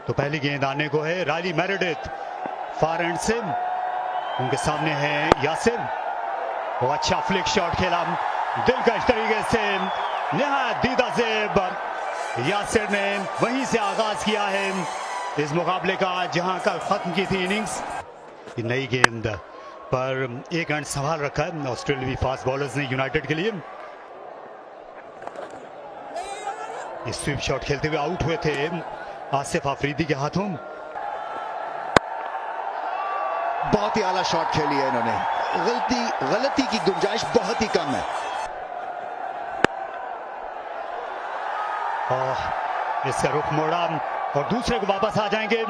तो पहली गेंद आने को है। रायली मेरेडिथ फार एंड से, उनके सामने है यासिर। वो अच्छा फ्लिक शॉट खेला दिलकश तरीके से, निहायत दीदा जेब यासिर ने वहीं से आगाज किया है इस मुकाबले का, जहां कल खत्म की थी इनिंग्स। नई गेंद पर एक रन संभाल रखा है ऑस्ट्रेलियाई फास्ट बॉलर्स ने यूनाइटेड के लिए। स्वीप शॉट खेलते हुए आउट हुए थे आसिफ अफरीदी के हाथों। बहुत ही आला शॉट खेली है इन्होंने, गलती की गुंजाइश बहुत ही कम है। इसका रुख मोड़ा और दूसरे को वापस आ जाएंगे।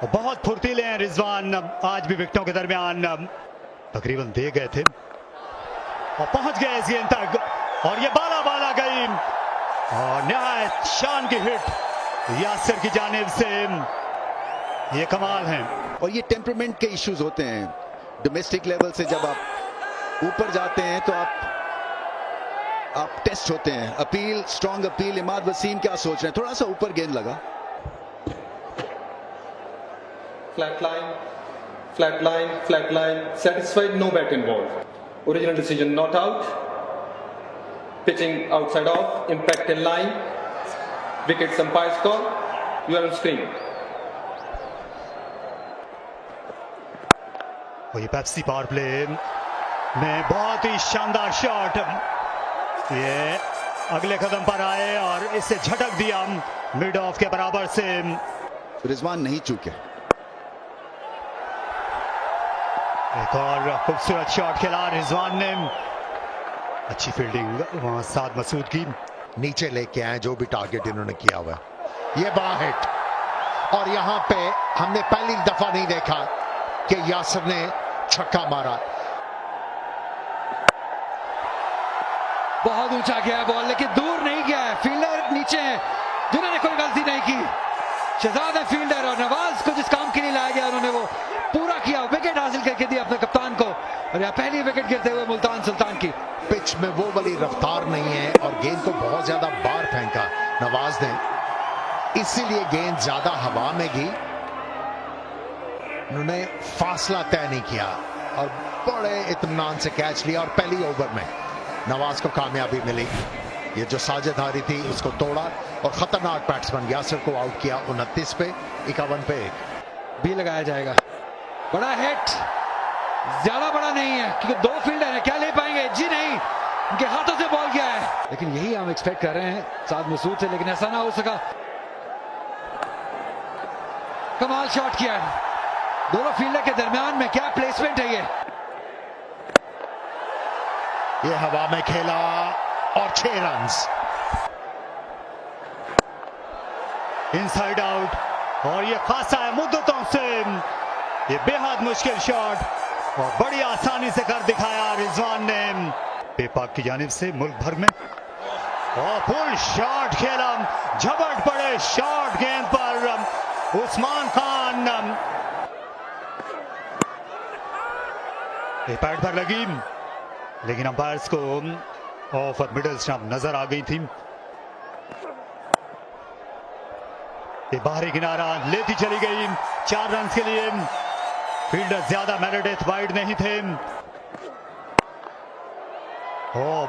बहुत फुर्तीले हैं रिजवान, आज भी विकेटों के दरमियान तकरीबन दे गए थे और पहुंच गए इस गेंद तक, और ये बाला बाला गई और निहायत शान की हिट यासिर की जानिब से। ये कमाल है। और ये टेम्परामेंट के इश्यूज होते हैं डोमेस्टिक लेवल से, जब आप ऊपर जाते हैं तो आप टेस्ट होते हैं। Appeal, strong appeal. Imad Wasim क्या सोच रहे हैं? थोड़ा सा ऊपर गेंद लगा। Flat line, satisfied, no bat involved. Original decision not out. Pitching outside off, impact in line. Wickets umpire's call. You are on screen. और ये पेप्सी पावर प्ले में बहुत ही शानदार शॉट, ये अगले कदम पर आए और इसे झटक दिया मिड ऑफ के बराबर से। रिजवान नहीं चूके। एक और खूबसूरत शॉट खेला रिजवान ने, अच्छी फील्डिंग वहां साद मसूद की। नीचे लेके आए जो भी टारगेट इन्होंने किया हुआ है। ये बड़ा हिट, और यहां पे हमने पहली दफा नहीं देखा कि यासिर ने छक्का मारा। बहुत ऊंचा गया बॉल, लेकिन दूर नहीं गया है। फील्डर नीचे है जिन्होंने कोई गलती नहीं की। शहजाद है फील्डर, और नवाज को जिस काम के लिए लाया गया उन्होंने वो पूरा किया। विकेट हासिल करके दिया अपने कप्तान को, और यह पहली विकेट गिरते हुए मुल्तान सुल्तान की। पिच में वो वाली रफ्तार नहीं है और गेंद को बहुत ज्यादा बार फेंका नवाज ने, इसीलिए गेंद ज्यादा हवा में गई। उन्होंने फासला तय नहीं किया और बड़े इत्मीनान से कैच लिया, और पहली ओवर में नवाज को कामयाबी मिली। ये जो साझेदारी थी उसको तोड़ा और खतरनाक बैट्समैन यासिर को आउट किया 29 पे 51 पे 1 भी लगाया जाएगा। बड़ा हिट, ज्यादा बड़ा नहीं है क्योंकि दो फील्डर है, क्या ले पाएंगे? जी नहीं, उनके हाथों से बॉल गया है। लेकिन यही हम एक्सपेक्ट कर रहे हैं साद मसूद से, लेकिन ऐसा ना हो सका। कमाल शॉट किया है दोनों फील्डर के दरमियान में, क्या प्लेसमेंट है ये हवा में खेला और 6 रन्स। इनसाइड आउट, और ये खासा है मुद्दतों से। ये बेहद मुश्किल शॉट और बड़ी आसानी से कर दिखाया रिजवान ने बेपाक की जानिब से मुल्क भर में। और फुल शॉट खेला, झपट पड़े शॉट गेंद पर उस्मान खान। पैड पर लगी, लेकिन अंपायर्स को ऑफ मिडल स्टंप नजर आ गई थी। ये बाहरी किनारा लेती चली गई 4 रन के लिए। फील्डर ज्यादा मेरेडिथ वाइड नहीं थे।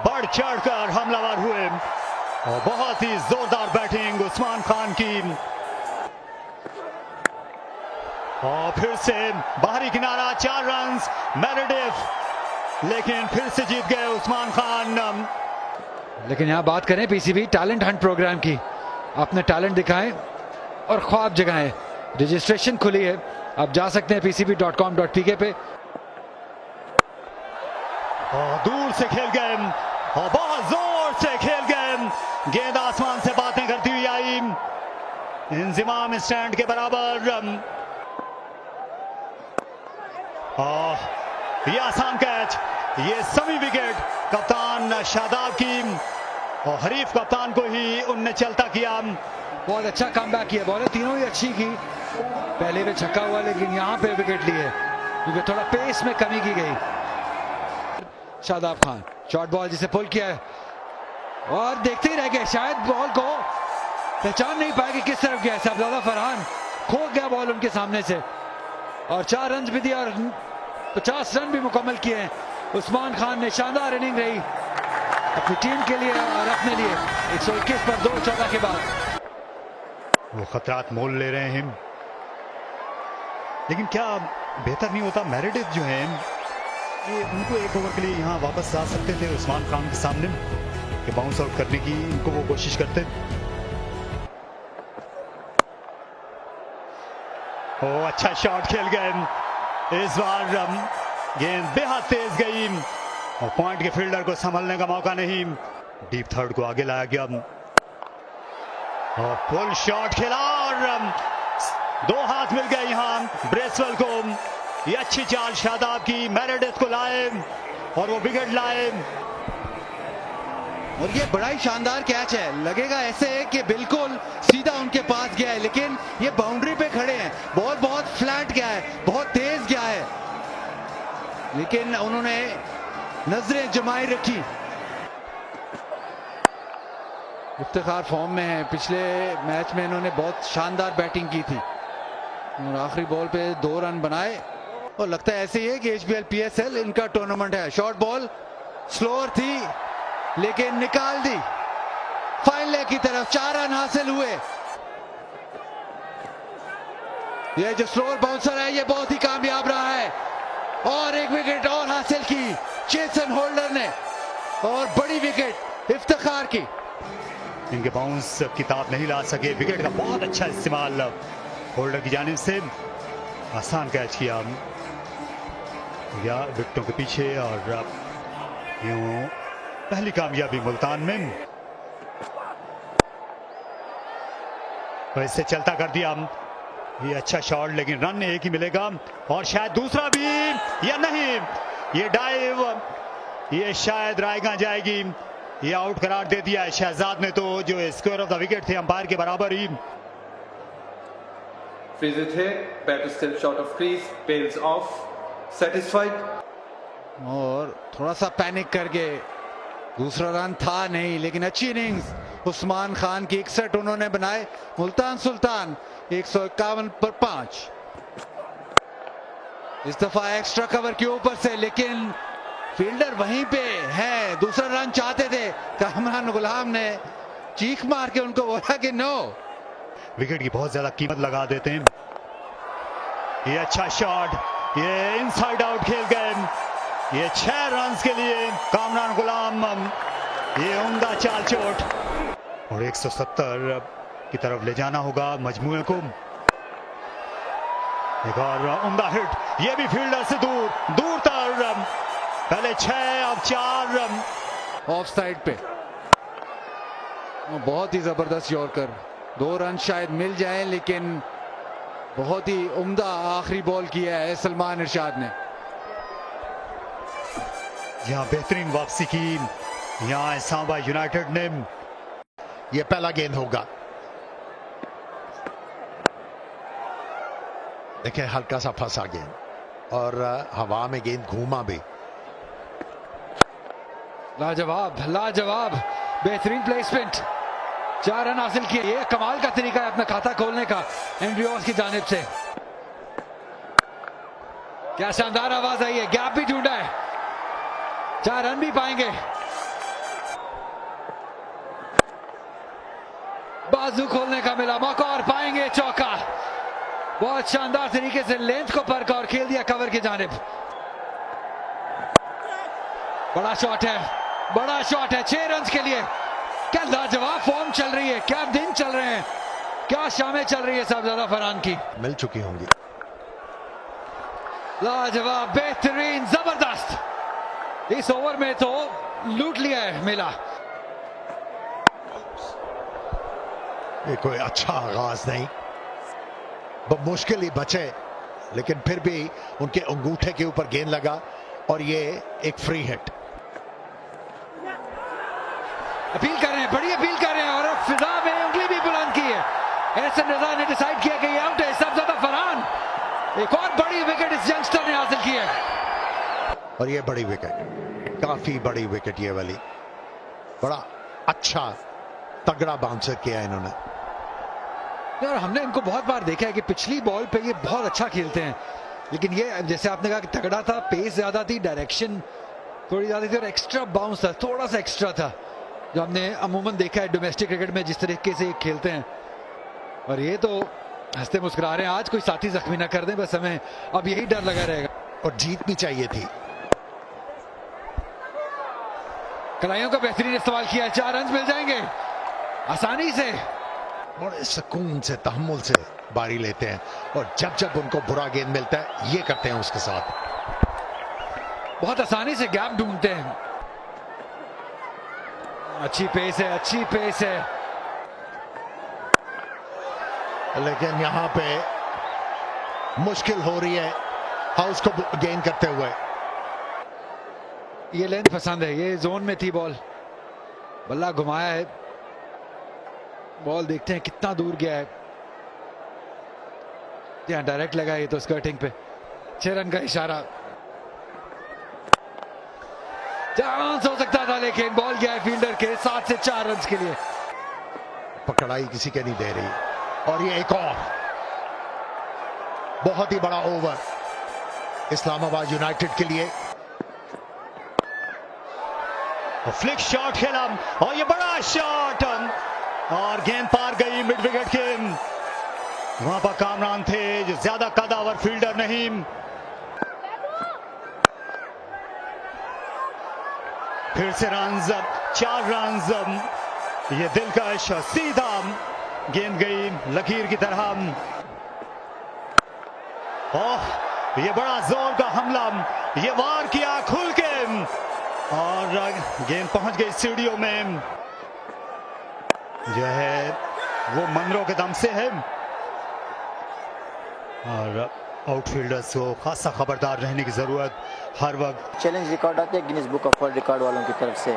बढ़ चढ़कर हमलावर हुए और बहुत ही जोरदार बैटिंग उस्मान खान की। और फिर से बाहरी किनारा 4 रन मेरेडिथ, लेकिन फिर से जीत गए उस्मान खान। लेकिन यहाँ बात करें पीसीबी टैलेंट हंट प्रोग्राम की, अपने टैलेंट दिखाएं और ख्वाब जगाएं। रजिस्ट्रेशन खुली है, आप जा सकते हैं pcb.com.pk पे। और दूर से खेल गए और बहुत जोर से खेल गए, गेंद आसमान से बातें करती हुई आई। इंजिमाम स्टैंड के बराबर। ये आसान कैच, ये सभी विकेट कप्तान शादाब की, और हरीफ कप्तान को ही उनने चलता किया। बहुत अच्छा कमबैक किया, बॉलें तीनों ही अच्छी की। पहले में छक्का हुआ, लेकिन यहाँ पे विकेट लिए क्योंकि थोड़ा पेस में कमी की गई। शादाब खान शॉर्ट बॉल जिसे पुल किया है, और देखते ही रह गए, शायद बॉल को पहचान नहीं पाए कि किस तरफ गया। साहबजादा फरहान खो गया बॉल उनके सामने से और 4 रन भी दिए और 50 रन भी मुकम्मल किए हैं। उस्मान खान ने शानदार इनिंग रही अपनी टीम के लिए और अपने लिए 121 पर 2 के बाद। वो खतरात मोल ले रहे हैं, लेकिन क्या बेहतर नहीं होता मेरेडिथ जो है ये उनको एक ओवर के लिए यहाँ वापस आ सकते थे उस्मान खान के सामने कि बाउंस आउट करने की इनको वो कोशिश करते। ओ अच्छा शॉट खेल गए इस बार, गेंद बेहद तेज गई और पॉइंट के फील्डर को संभलने का मौका नहीं। डीप थर्ड को आगे लाया गया और फुल शॉट खेला और 2 हाथ मिल गए यहाँ ब्रेसवेल को। ये अच्छी चाल शादाब की, मेरेडिथ को लाए और वो विकेट लाए। और ये बड़ा ही शानदार कैच है, लगेगा ऐसे है कि बिल्कुल सीधा उनके पास गया है, लेकिन ये बाउंड्री पे खड़े हैं। बॉल बहुत फ्लैट गया है, बहुत तेज गया है, लेकिन उन्होंने नजरें जमाई रखी। इफ्तिखार फॉर्म में है, पिछले मैच में इन्होंने बहुत शानदार बैटिंग की थी और आखिरी बॉल पे 2 रन बनाए और लगता है ऐसे ही है कि HBL PSL इनका टूर्नामेंट है। शॉर्ट बॉल स्लोअर थी लेकिन निकाल दी फाइन लेग की तरफ, 4 रन हासिल हुए। ये जो स्लोअर बाउंसर है ये बहुत ही कामयाब रहा है और 1 विकेट और हासिल की जेसन होल्डर ने और बड़ी विकेट इफ्तिखार की। इनके बाउंस किताब नहीं ला सके, विकेट का बहुत अच्छा इस्तेमाल होल्डर की जानिब से। आसान कैच किया या विकेटों के पीछे और यूं पहली कामयाबी मुल्तान में। तो इससे चलता कर दिया, ये अच्छा शॉट लेकिन रन एक ही मिलेगा और शायद दूसरा भी या नहीं। ये डाइव ये शायद रायगा जाएगी, ये आउट करार दे दिया है शहजाद ने, तो जो स्क्वायर ऑफ द विकेट थे अंपायर के बराबर ही। Freeze it here, batter still short of crease, bails off, satisfied. और थोड़ा सा पैनिक करके, दूसरा रन था नहीं लेकिन अच्छी इनिंग्स उस्मान खान की। 61 उन्होंने बनाए, मुल्तान सुल्तान 151 पर 5। इस दफा एक्स्ट्रा कवर के ऊपर से, लेकिन फील्डर वहीं पे है, दूसरा रन चाहते थे। कामरान गुलाम ने चीख मार के उनको बोला कि नो। विकेट की बहुत ज्यादा कीमत लगा देते हैं। ये अच्छा शॉट, ये इनसाइड आउट खेल गए, ये 6 रन के लिए कामरान गुलाम। ये उम्दा चाल चोट और 170 की तरफ ले जाना होगा मजमूए को। एक और उम्दा हिट, ये भी फील्डर से दूर दूर तक, पहले 6 अब 4 ऑफ साइड पे। बहुत ही जबरदस्त यॉर्कर, 2 रन शायद मिल जाए लेकिन बहुत ही उम्दा आखिरी बॉल किया है सलमान इरशाद ने। यहाँ बेहतरीन वापसी की यहाँ सांबा यूनाइटेड ने। ये पहला गेंद होगा, देखिए हल्का सा फंसा गेंद और हवा में गेंद घूमा भी। लाजवाब लाजवाब, बेहतरीन प्लेसमेंट, 4 रन हासिल किए। ये कमाल का तरीका है अपना खाता खोलने का एंड्रियोस की जानिब से। क्या शानदार आवाज आई है, गैप भी ढूंढा है, 4 रन भी पाएंगे। बाजू खोलने का मिला मौका और पाएंगे चौका। बहुत शानदार तरीके से लेंथ को परखा और खेल दिया कवर की जानिब। बड़ा शॉट है, बड़ा शॉट है 6 रन के लिए। क्या लाजवाब फॉर्म चल रही है, क्या दिन चल रहे हैं, क्या शामें चल रही है साहबजादा फरहान की। मिल चुकी होंगी। लाजवाब, बेहतरीन, जबरदस्त। इस ओवर में तो लूट लिया है मेला। ये कोई अच्छा आगाज नहीं, मुश्किल ही बचे, लेकिन फिर भी उनके अंगूठे के ऊपर गेंद लगा और ये एक फ्री हिट। अपील कर रहे हैं, बड़ी अपील कर रहे हैं और फिजा में उंगली भी बुलंद की है। एहसन रजा ने डिसाइड किया कि ये आउट है। साहबजादा फरहान, एक और बड़ी विकेट इस यंगस्टर ने हासिल की है और ये बड़ी विकेट, काफी बड़ी विकेट ये वाली। बड़ा अच्छा तगड़ा बाउंसर किया इन्होंने। यार हमने इनको बहुत बार देखा है कि पिछली बॉल पे ये बहुत अच्छा खेलते हैं, लेकिन ये जैसे आपने कहा कि तगड़ा था, पेस ज्यादा थी, डायरेक्शन थोड़ी ज्यादा थी और एक्स्ट्रा बाउंस था, थोड़ा सा एक्स्ट्रा था, जो हमने अमूमन देखा है डोमेस्टिक क्रिकेट में जिस तरीके से खेलते हैं। और ये तो हंसते मुस्कुरा रहे हैं, आज कोई साथी जख्मी ना कर दें, बस हमें अब यही डर लगा रहेगा। और जीत भी चाहिए थी। कलाइयों का बेहतरीन इस्तेमाल किया, 4 रन मिल जाएंगे आसानी से। बड़े सुकून से, तहम्मुल से बारी लेते हैं और जब जब उनको बुरा गेंद मिलता है ये करते हैं उसके साथ, बहुत आसानी से गैप ढूंढते हैं। अच्छी पेस है, अच्छी पेस है, लेकिन यहां पे मुश्किल हो रही है हाउस को गेंद करते हुए। ये लेंथ पसंद है, ये जोन में थी बॉल, बल्ला घुमाया है, बॉल देखते हैं कितना दूर गया है। यहाँ डायरेक्ट लगा है ये तो स्कर्टिंग पे, 6 रन का इशारा, चांस हो सकता था लेकिन बॉल गया है फील्डर के 7 से 4 रन के लिए। पकड़ाई किसी के नहीं दे रही। और ये एक और बहुत ही बड़ा ओवर इस्लामाबाद यूनाइटेड के लिए। फ्लिक शॉट खेला और ये बड़ा शॉट और गेंद पार गई मिड विकेट के। वहां पर कामरान थे जो ज्यादा कदावर फील्डर नहीं। फिर से रन्स, 4 रन्स, ये दिलकश सीधा गेंद गई लकीर की तरह। ओह, ये बड़ा जोर का हमला, ये वार किया खुल के और गेंद पहुंच गई सीढ़ियों में। जो है वो मनरो के दम से है और आउटफील्डर्स को खासा खबरदार रहने की जरूरत हर वक्त। चैलेंज रिकॉर्ड आते हैं Guinness book of world record वालों की तरफ से,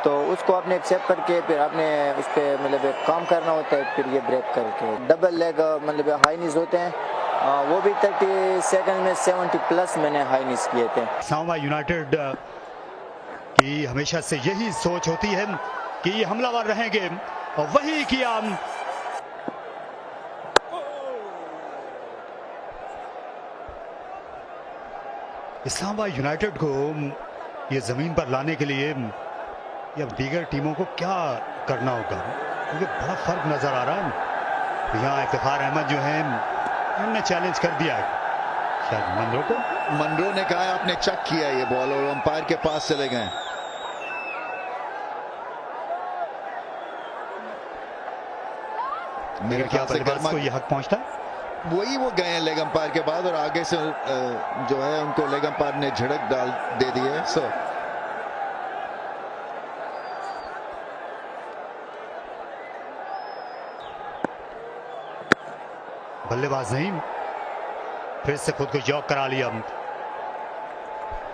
तो उसको आपने एक्सेप्ट करके फिर आपने उस पर मतलब काम करना होता है, फिर ये ब्रेक करके डबल लेग मतलब हाई नीज होते हैं, वो भी 30 सेकंड में 70 प्लस मैंने हाई नीज किए थे। इस्लामाबाद यूनाइटेड की हमेशा से यही सोच होती है कि ये हमलावर रहेंगे और वही किया। इस्लामाबाद यूनाइटेड को ये जमीन पर लाने के लिए या दीगर टीमों को क्या करना होगा, क्योंकि बड़ा फर्क नजर आ रहा है। यहाँ इफ्तिखार अहमद जो है उन्होंने चैलेंज कर दिया शायद मनरो को। मनरो ने कहा आपने चेक किया ये बॉल और अंपायर के पास चले गए। मेरे ख्याल से बल्लेबाज को ये हक पहुंचता है। वही वो गए हैं लेग अंपायर के बाद और आगे से जो है उनको लेग अंपायर ने झड़क डाल दे दी है। सो बल्लेबाज नहीं, फिर से खुद को जॉग करा लिया,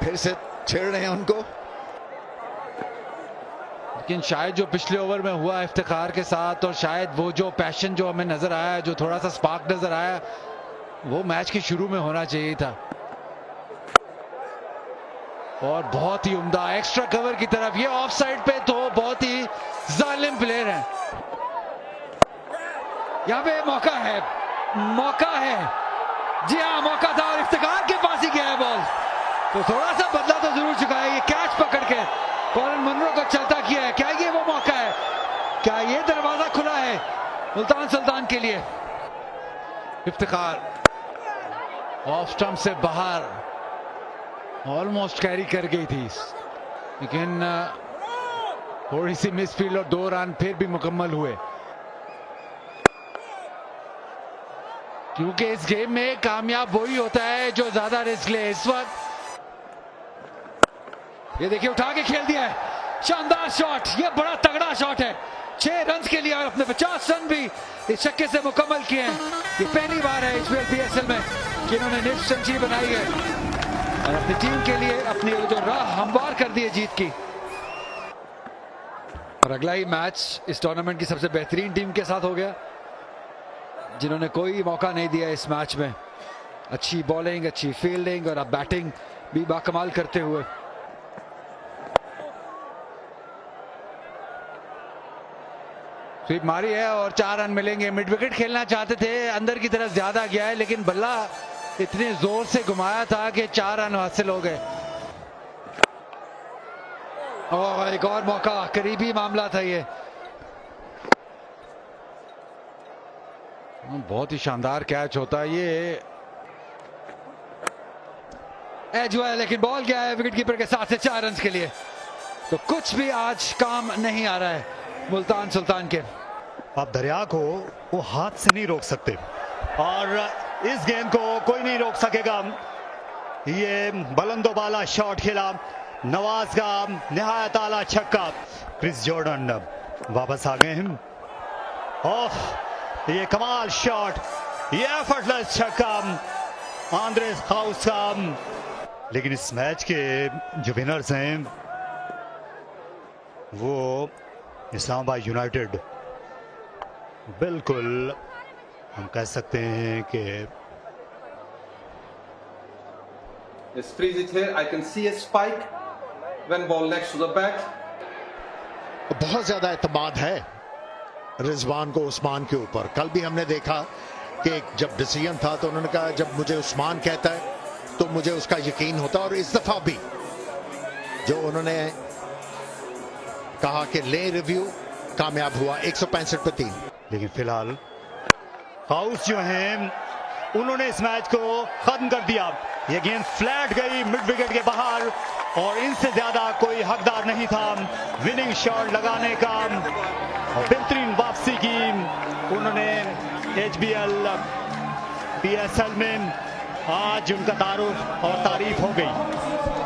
फिर से छेड़ रहे हैं उनको। लेकिन शायद जो पिछले ओवर में हुआ इफ्तिखार के साथ और शायद वो जो पैशन जो हमें नजर आया, जो थोड़ा सा स्पार्क नजर आया, वो मैच के शुरू में होना चाहिए था। और बहुत ही उम्दा एक्स्ट्रा कवर की तरफ, ये ऑफ साइड पे तो बहुत ही जालिम प्लेयर है। यहाँ पे मौका है, मौका है, जी हाँ मौका था और इफ्तिखार के पास ही गया है बॉल, तो थोड़ा सा बदला तो जरूर चुका है। ये कैच पकड़ के कॉलिन मनरो को चलता किया है, क्या ये वो मौका है, क्या ये दरवाजा खुला है मुल्तान सुल्तान के लिए। इफ्तिखार ऑफ स्टंप से बाहर, ऑलमोस्ट कैरी कर गई थी, लेकिन थोड़ी सी मिसफील्ड और 2 रन फिर भी मुकम्मल हुए, क्योंकि इस गेम में कामयाब वही होता है जो ज्यादा रिस्क ले। इस वक्त ये देखिए उठा के खेल दिया है, शानदार शॉट, ये बड़ा तगड़ा शॉट है। 6 रन के लिए और अपने 50 रन भी इस छक्के से मुकम्मल किए हैं। ये पहली बार है HBL PSL में कि इन्होंने निफ्ट सेंचुरी बनाई है और अपनी टीम के लिए अपनी जो राह हमवार कर दी है जीत की। और अगला ही मैच इस टूर्नामेंट की सबसे बेहतरीन टीम के साथ हो गया, जिन्होंने कोई मौका नहीं दिया इस मैच में। अच्छी बॉलिंग, अच्छी फील्डिंग और अब बैटिंग भी बाकमाल करते हुए। स्वीप मारी है और 4 रन मिलेंगे। मिड विकेट खेलना चाहते थे, अंदर की तरफ ज्यादा गया है, लेकिन बल्ला इतने जोर से घुमाया था कि 4 रन हासिल हो गए। और एक और मौका, करीबी मामला था ये। बहुत ही शानदार कैच होता है ये। एज हुआ है लेकिन बॉल गया है विकेट कीपर के साथ से 4 रन के लिए। तो कुछ भी आज काम नहीं आ रहा है मुल्तान सुल्तान के। अब दरिया को वो हाथ से नहीं रोक सकते और इस गेंद को कोई नहीं रोक सकेगा। ये बुलंदोबाला शॉट खेला नवाज का, निहायत आला छक्का। क्रिस जॉर्डन वापस आ गए हैं। ओह, ये कमाल शॉट, ये एफर्टलेस छक्का आंद्रेस हाउस का। लेकिन इस मैच के जो विनर्स हैं वो इस्लामाबाद यूनाइटेड, बिल्कुल हम कह सकते हैं कि Let's freeze it here. I can see a spike when ball next to the bat. बहुत ज्यादा एतमाद है रिजवान को उस्मान के ऊपर। कल भी हमने देखा कि जब डिसीजन था तो उन्होंने कहा जब मुझे उस्मान कहता है तो मुझे उसका यकीन होता है। और इस दफा भी जो उन्होंने कहा कि ले रिव्यू, कामयाब हुआ 165 पे 3। लेकिन फिलहाल हाउस जो हैं उन्होंने इस मैच को खत्म कर दिया। ये गेंद फ्लैट गई मिड विकेट के बाहर और इनसे ज्यादा कोई हकदार नहीं था विनिंग शॉट लगाने का। और बेहतरीन वापसी की उन्होंने HBL PSL में। आज उनका तारुफ और तारीफ हो गई।